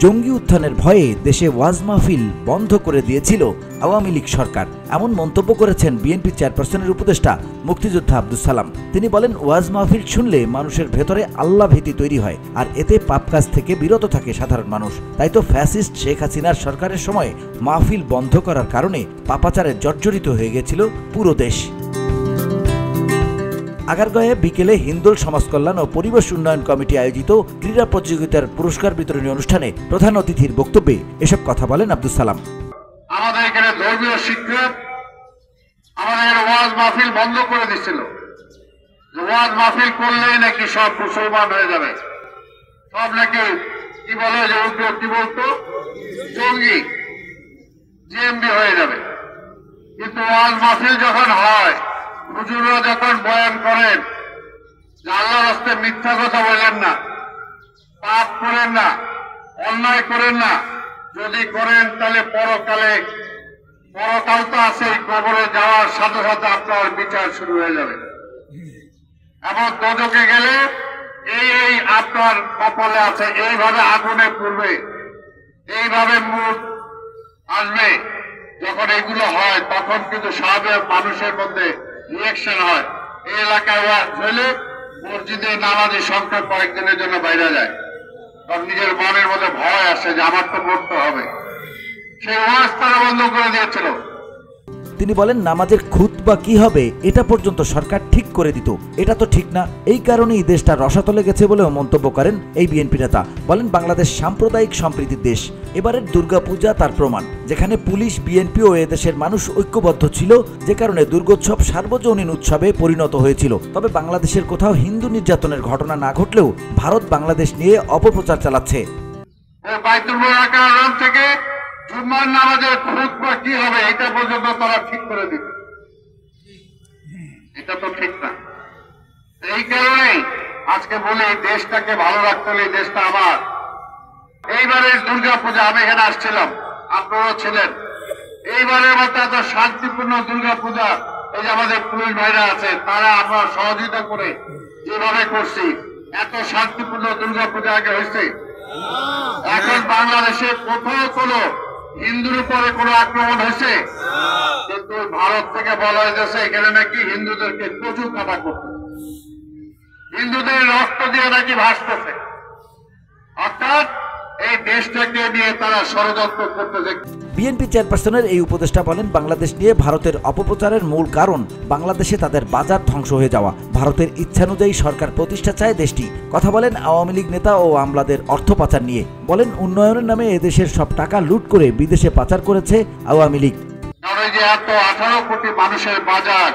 জঙ্গি উত্থানের ভয়ে দেশে ওয়াজ মাহফিল বন্ধ করে দিয়েছিল আওয়ামী লীগ সরকার, এমন মন্তব্য করেছেন বিএনপি চেয়ারপারসনের উপদেষ্টা মুক্তিযোদ্ধা আব্দুস সালাম। তিনি বলেন, ওয়াজ মাহফিল শুনলে মানুষের ভেতরে আল্লাহ ভীতি তৈরি হয়, আর এতে পাপ কাজ থেকে বিরত থাকে সাধারণ মানুষ। তাই তো ফ্যাসিস্ট শেখ হাসিনার সরকারের সময় মাহফিল বন্ধ করার কারণে পাপাচারে জর্জরিত হয়ে গেছিল পুরো দেশ। আগারগাঁয়ে বিকেলে হিন্দোল সমাজ কল্যাণ ও পরিবেশ উন্নয়ন কমিটি আয়োজিত ক্রীড়া প্রতিযোগিতার পুরস্কার বিতরণী অনুষ্ঠানে প্রধান অতিথির বক্তব্যে এসব কথা বলেন আব্দুস সালাম। আমাদের এখানে ধর্মীয় শিক্ষক আমাদের ওয়াজ মাহফিল বন্ধ করে দিচ্ছিল। ওয়াজ মাহফিল করলেই নাকি সব মুসলমান হয়ে যাবে, সব নাকি কি বলে যে কি বলতো জঙ্গি জিএমবি হয়ে যাবে। কিন্তু ওয়াজ মাহফিল যখন হয়, হুজুররা যখন বয়ান করেন যে আল্লাহর রাস্তে মিথ্যা কথা বলেন না, পাপ করেন না, অন্যায় করেন না, যদি করেন তাহলে পরকাল তো আছে, কবরে যাওয়ার সাথে সাথে আপনার বিচার শুরু হয়ে যাবে এবং দোজখে গেলে এই আপনার কপালে আছে, এইভাবে আগুনে পড়বে, এইভাবে মুখ আসবে। যখন এগুলো হয় তখন কিন্তু স্বাভাবিক মানুষের মধ্যে রিয়াকশন হয়। এই এলাকায় ওয়াজ হইলে মসজিদে নামাজি সংখ্যা কয়েকদিনের জন্য বাইরে যায়, কারণ নিজের মনের মধ্যে ভয় আসে যে আমার তো মরতে হবে। সেই ওয়াজ তারা বন্ধ করে দিয়েছিল। তিনি বলেন, নামাজের খুতবা কি হবে এটা পর্যন্ত সরকার ঠিক করে দিত, এটা তো ঠিক না। এই কারণেই দেশটা রসাতলে গেছে বলেও মন্তব্য করেন এই বিএনপি নেতা। বলেন, বাংলাদেশ সাম্প্রদায়িক সম্প্রীতির দেশ, এবারের দুর্গাপূজা তার প্রমাণ, যেখানে পুলিশ, বিএনপি ও এদেশের মানুষ ঐক্যবদ্ধ ছিল, যে কারণে দুর্গোৎসব সার্বজনীন উৎসবে পরিণত হয়েছিল। তবে বাংলাদেশের কোথাও হিন্দু নির্যাতনের ঘটনা না ঘটলেও ভারত বাংলাদেশ নিয়ে অপপ্রচার চালাচ্ছে। জুম্মার নামাজের খুতবা কি হবে এটা পর্যন্ত তারা ঠিক করে দিবে, এটা তো ঠিক না। এই কারণেই আজকে বলি, দেশটাকে ভালো রাখতে হলে, দেশটা আমার। এইবারের দুর্গাপূজা আমি এখানে আসছিলাম, আপনারাও ছিলেন। এইবারের মতো এত শান্তিপূর্ণ দুর্গাপূজা, এই যে আমাদের পুলিশ ভাইরা আছে, তারা আমরা সহযোগিতা করে যেভাবে করছি, এত শান্তিপূর্ণ দুর্গাপূজা আগে হয়েছে। এখন বাংলাদেশে কোথাও কোনো হিন্দুর উপরে কোন আক্রমণ হয়েছে, কিন্তু ভারত থেকে বলা হয়েছে এখানে নাকি হিন্দুদেরকে প্রচুর কাটা করতে, হিন্দুদের রক্ত দিয়ে নাকি ভাসতেছে, অর্থাৎ এই দেশটাকে নিয়ে তারা ষড়যন্ত্র করতেছে। বিএনপি চেয়ারপারসনের এই উপদেষ্টা বলেন, বাংলাদেশ নিয়ে ভারতের অপপ্রচারের মূল কারণ বাংলাদেশে তাদের বাজার ধ্বংস হয়ে যাওয়া। ভারতের ইচ্ছানুযায়ী সরকার প্রতিষ্ঠা চায় দেশটি। কথা বলেন আওয়ামী লীগ নেতা ও আমলাদের অর্থ পাচার নিয়ে। বলেন, উন্নয়নের নামে এদেশের সব টাকা লুট করে বিদেশে পাচার করেছে আওয়ামী লীগ। যে এত 18 কোটি মানুষের বাজার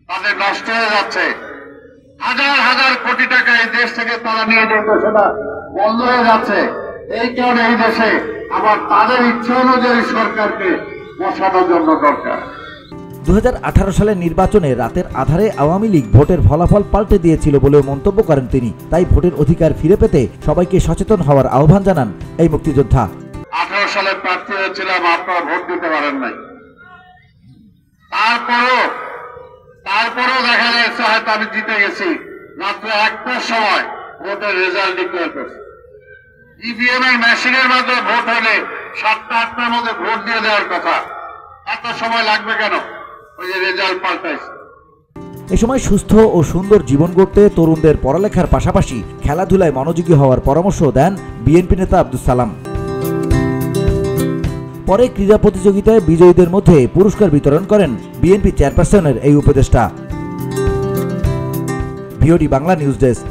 তাদের নষ্ট হয়ে যাচ্ছে, হাজার হাজার কোটি টাকা এই দেশ থেকে তারা নিয়ে যেত, সেটা বন্ধ হয়ে যাচ্ছে। এই কারণে এই দেশে আবার তাদের ইচ্ছা অনুযায়ী সরকারকে বসানোর জন্য দরকার। 2018 সালের নির্বাচনে রাতের আধারে আওয়ামী লীগ ভোটের ফলাফল পাল্টে দিয়েছিল বলেও মন্তব্য করেন তিনি। তাই ভোটের অধিকার ফিরে পেতে সবাইকে সচেতন হওয়ার আহ্বান জানান এই মুক্তিযোদ্ধা। 18 সালে প্রার্থী হয়েছিলাম, আপনারা ভোট দিতে পারেন নাই। তারপরও দেখা যাচ্ছে হয়তো আমি জিতে গেছি। রাত্রে 1টার সময় ভোটের রেজাল্ট ডিক্লেয়ার করছে। ইভিএম এর মেশিনের মাধ্যমে ভোট হলে 7টা 8টার মধ্যে ভোট দিয়ে দেওয়ার কথা, এত সময় লাগবে কেন? ওই যে রেজাল্ট পাল্টাইছে। এ সময় সুস্থ ও সুন্দর জীবন গড়তে তরুণদের পড়ালেখার পাশাপাশি খেলাধুলায় মনোযোগী হওয়ার পরামর্শ দেন বিএনপি নেতা আব্দুস সালাম। পরে ক্রীড়া প্রতিযোগিতায় বিজয়ীদের মধ্যে পুরস্কার বিতরণ করেন বিএনপি চেয়ারপারসনের এই উপদেষ্টা। VOD Bangla news desk.